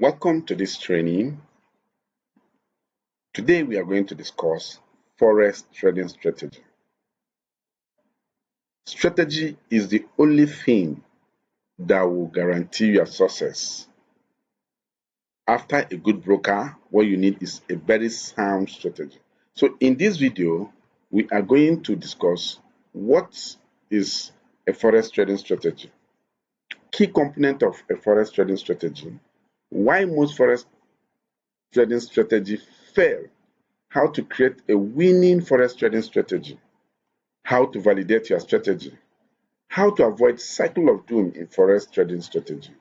Welcome to this training. Today we are going to discuss Forex trading strategy. Strategy is the only thing that will guarantee your success. After a good broker, what you need is a very sound strategy. So in this video, we are going to discuss what is a Forex trading strategy, key component of a Forex trading strategy, why most Forex trading strategy fail, how to create a winning Forex trading strategy, how to validate your strategy, how to avoid cycle of doom in Forex trading strategy.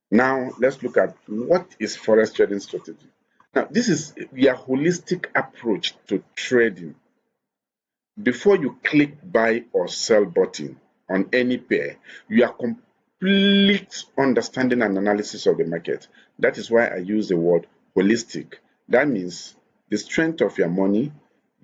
Now, let's look at what is Forex trading strategy. Now, this is your holistic approach to trading. Before you click buy or sell button on any pair, your complete understanding and analysis of the market. That is why I use the word holistic. That means the strength of your money,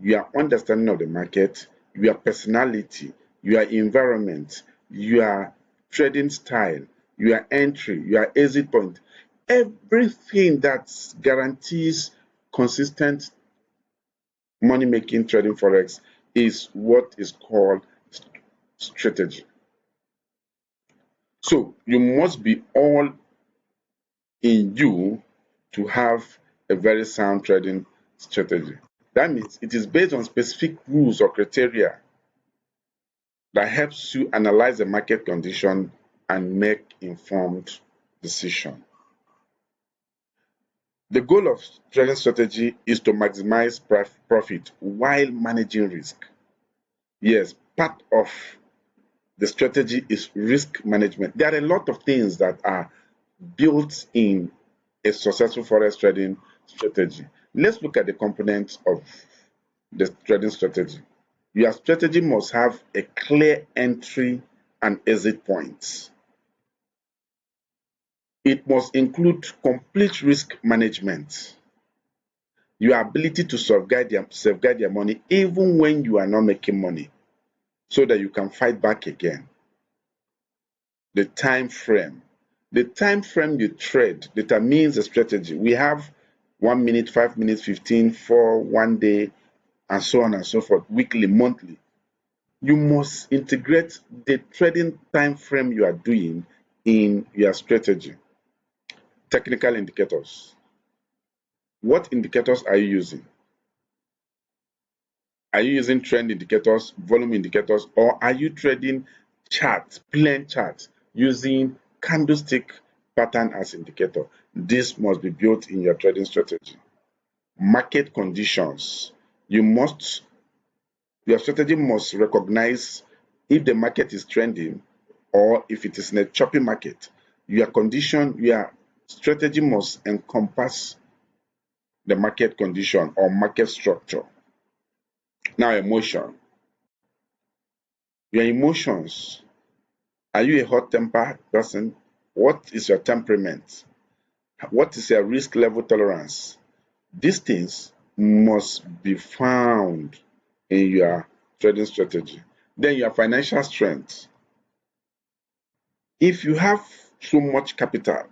your understanding of the market, your personality, your environment, your trading style, your entry, your exit point, everything that guarantees consistent money making trading Forex is what is called strategy. So you must be all in you to have a very sound trading strategy. That means it is based on specific rules or criteria that helps you analyze the market condition and make informed decision. The goal of trading strategy is to maximize profit while managing risk. Yes, part of the strategy is risk management. There are a lot of things that are built in a successful Forex trading strategy. Let's look at the components of the trading strategy. Your strategy must have a clear entry and exit points. It must include complete risk management, your ability to safeguard your money even when you are not making money, so that you can fight back again. The time frame. The time frame you trade determines the strategy. We have 1 minute, 5 minutes, 15, 4, 1 day, and so on and so forth, weekly, monthly. You must integrate the trading time frame you are doing in your strategy. Technical indicators. What indicators are you using? Are you using trend indicators, volume indicators, or are you trading charts, plain charts, using candlestick pattern as indicator? This must be built in your trading strategy. Market conditions. Your strategy must recognize if the market is trending or if it is in a choppy market. Your strategy must encompass the market condition or market structure. Now, emotion. Your emotions. Are you a hot-tempered person? What is your temperament? What is your risk level tolerance? These things must be found in your trading strategy. Then your financial strength. If you have so much capital,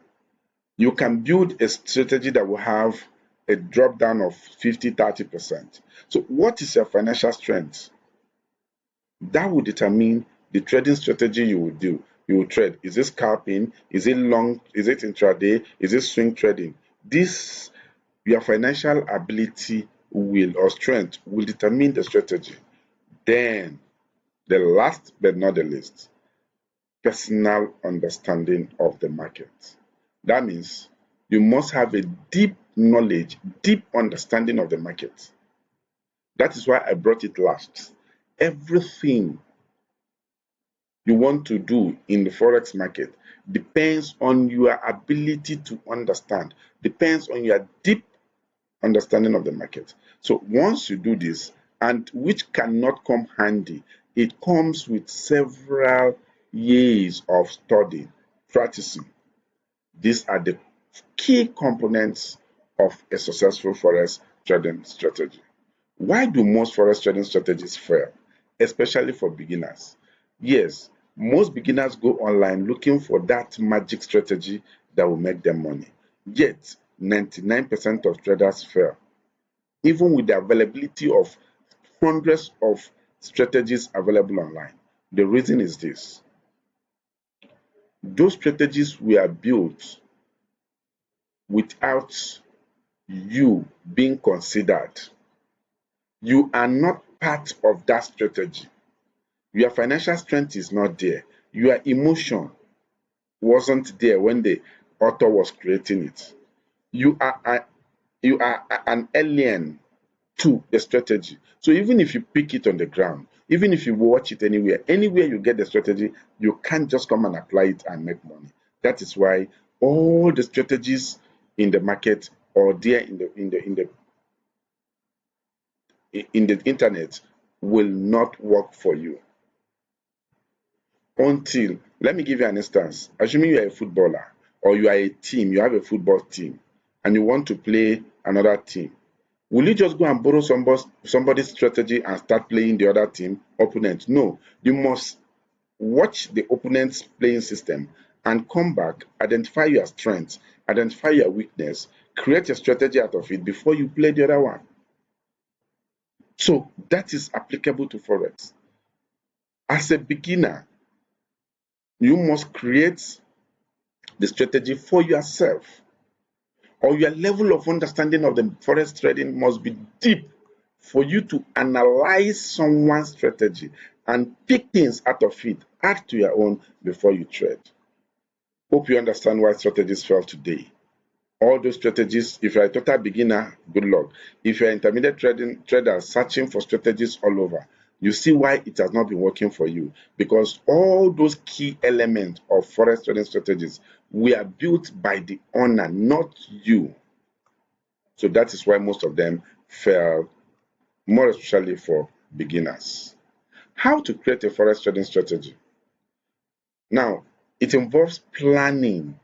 you can build a strategy that will have a drop down of 50-30%. So what is your financial strength? That will determine the trading strategy you will do. You will trade. Is it scalping? Is it long? Is it intraday? Is it swing trading? Your financial ability or strength will determine the strategy. Then, the last but not the least, personal understanding of the market. That means you must have a deep knowledge, deep understanding of the market. That is why I brought it last. Everything you want to do in the Forex market depends on your ability to understand, depends on your deep understanding of the market. So once you do this, and which cannot come handy, it comes with several years of study, practicing. These are the key components of a successful Forex trading strategy. Why do most Forex trading strategies fail, especially for beginners? Yes, most beginners go online looking for that magic strategy that will make them money. Yet, 99% of traders fail, even with the availability of hundreds of strategies available online. The reason is this: those strategies were built without you being considered. You are not part of that strategy. Your financial strength is not there. Your emotion wasn't there when the author was creating it. You are an alien to the strategy. So even if you pick it on the ground, even if you watch it anywhere you get the strategy, you can't just come and apply it and make money. That is why all the strategies in the market or there in the internet will not work for you until, let me give you an instance. Assuming you are a footballer or you are a team, you have a football team and you want to play another team. Will you just go and borrow somebody's strategy and start playing the other team opponent? No, you must watch the opponent's playing system and come back, identify your strengths, identify your weakness, create a strategy out of it before you play the other one. So that is applicable to Forex. As a beginner, you must create the strategy for yourself, or your level of understanding of the Forex trading must be deep for you to analyze someone's strategy and pick things out of it, add to your own before you trade. Hope you understand why strategies fail today. All those strategies, if you're a total beginner, good luck. If you're an intermediate trader searching for strategies all over, you see why it has not been working for you. Because all those key elements of Forex trading strategies were built by the owner, not you. So that is why most of them fail, more especially for beginners. How to create a Forex trading strategy? Now, it involves planning.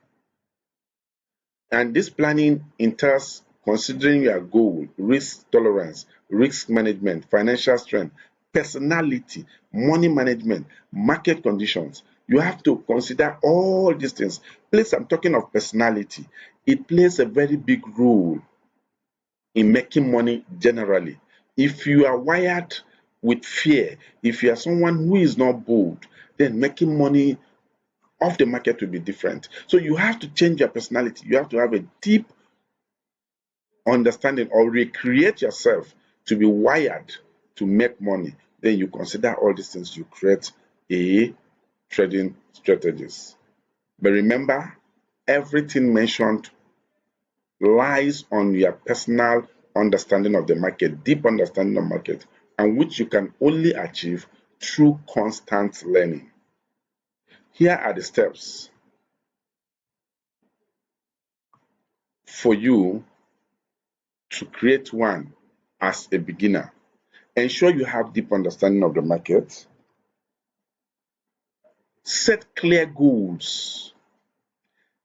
And this planning entails considering your goal, risk tolerance, risk management, financial strength, personality, money management, market conditions. You have to consider all these things. Please, I'm talking of personality. It plays a very big role in making money generally. If you are wired with fear, if you are someone who is not bold, then making money off the market will be different. So you have to change your personality. You have to have a deep understanding or recreate yourself to be wired to make money. Then you consider all these things, you create a trading strategies. But remember, everything mentioned lies on your personal understanding of the market, deep understanding of market, and which you can only achieve through constant learning. Here are the steps for you to create one as a beginner. Ensure you have deep understanding of the market. Set clear goals.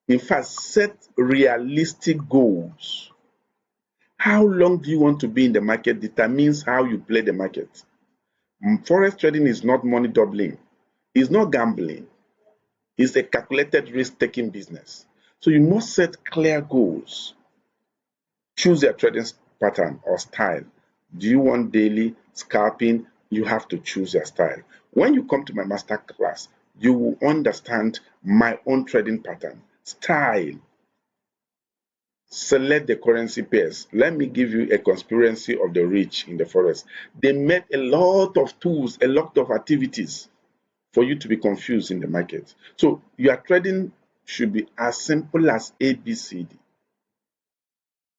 In fact, set realistic goals. How long do you want to be in the market determines how you play the market. Forex trading is not money doubling. It's not gambling. It's a calculated risk-taking business. So you must set clear goals. Choose your trading pattern or style. Do you want daily scalping? You have to choose your style. When you come to my master class, you will understand my own trading pattern, style. Select the currency pairs. Let me give you a conspiracy of the rich in the forest. They made a lot of tools, a lot of activities for you to be confused in the market. So your trading should be as simple as ABCD.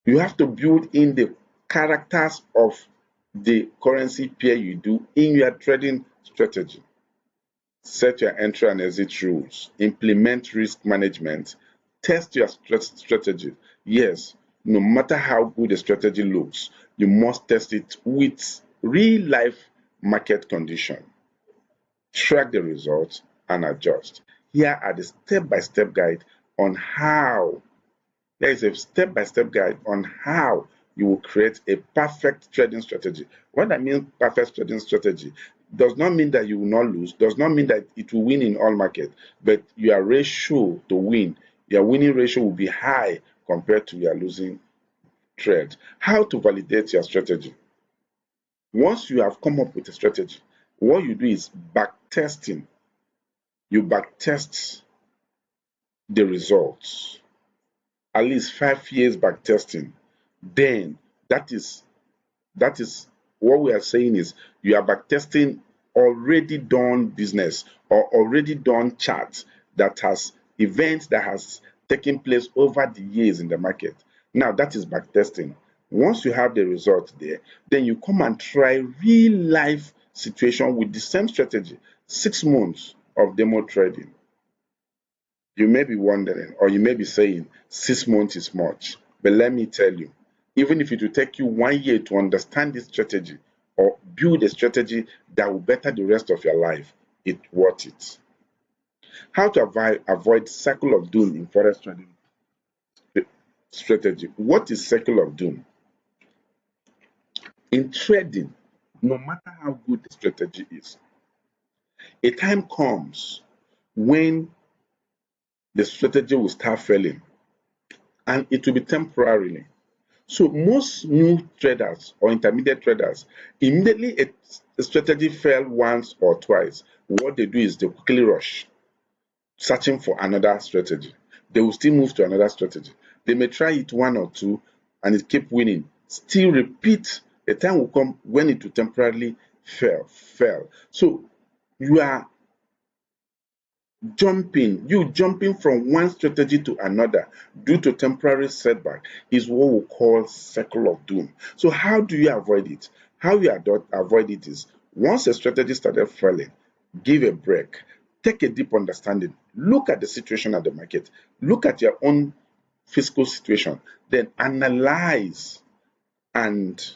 You have to build in the characters of the currency pair you do in your trading strategy. Set your entry and exit rules. Implement risk management. Test your strategy. Yes, no matter how good the strategy looks, you must test it with real life market condition. Track the results and adjust. Here are the step-by-step guide on how there is a step-by-step guide on how you will create a perfect trading strategy. What I mean perfect trading strategy does not mean that you will not lose, does not mean that it will win in all markets, but your ratio to win Your winning ratio will be high compared to your losing trade. How to validate your strategy? Once you have come up with a strategy, what you do is back testing. You back test the results, at least 5 years back testing. Then that is what we are saying is you are backtesting already done business or already done charts that has events that has taken place over the years in the market. Now that is backtesting. Once you have the result there, then you come and try real life situation with the same strategy. 6 months of demo trading. You may be wondering, or you may be saying, 6 months is much. But let me tell you, even if it will take you 1 year to understand this strategy or build a strategy that will better the rest of your life, it's worth it. How to avoid cycle of doom in forex trading strategy? What is cycle of doom? In trading, no matter how good the strategy is, a time comes when the strategy will start failing, and it will be temporarily. So most new traders or intermediate traders, immediately a strategy fail once or twice, what they do is they quickly rush, searching for another strategy. They will still move to another strategy. They may try it one or two and it keep winning. Still repeat. A time will come when it will temporarily fail. So you are jumping from one strategy to another due to temporary setback is what we call cycle of doom. So how do you avoid it? How you avoid it is once a strategy started failing, give a break, take a deep understanding, look at the situation at the market, look at your own fiscal situation, then analyze and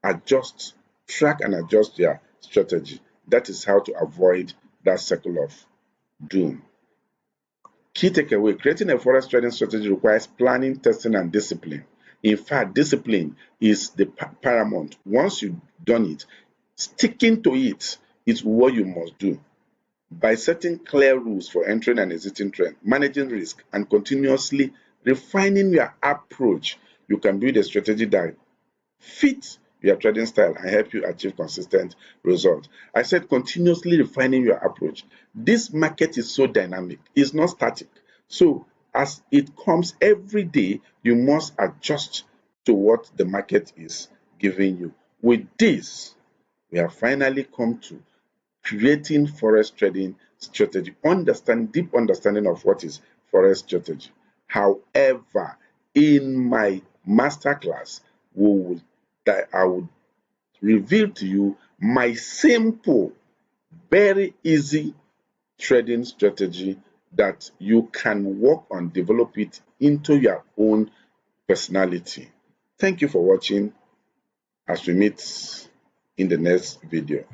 adjust, track and adjust your strategy. That is how to avoid that cycle of doom. Key takeaway: creating a forex trading strategy requires planning, testing, and discipline. In fact, discipline is the paramount. Once you've done it, sticking to it is what you must do. By setting clear rules for entering and exiting trend, managing risk, and continuously refining your approach, you can build a strategy that fit your trading style and help you achieve consistent results. I said continuously refining your approach. This market is so dynamic, it's not static. So as it comes every day, you must adjust to what the market is giving you. With this, we have finally come to creating forex trading strategy, deep understanding of what is forex strategy. However, in my masterclass, I would reveal to you my simple, very easy trading strategy that you can work on, develop it into your own personality. Thank you for watching as we meet in the next video.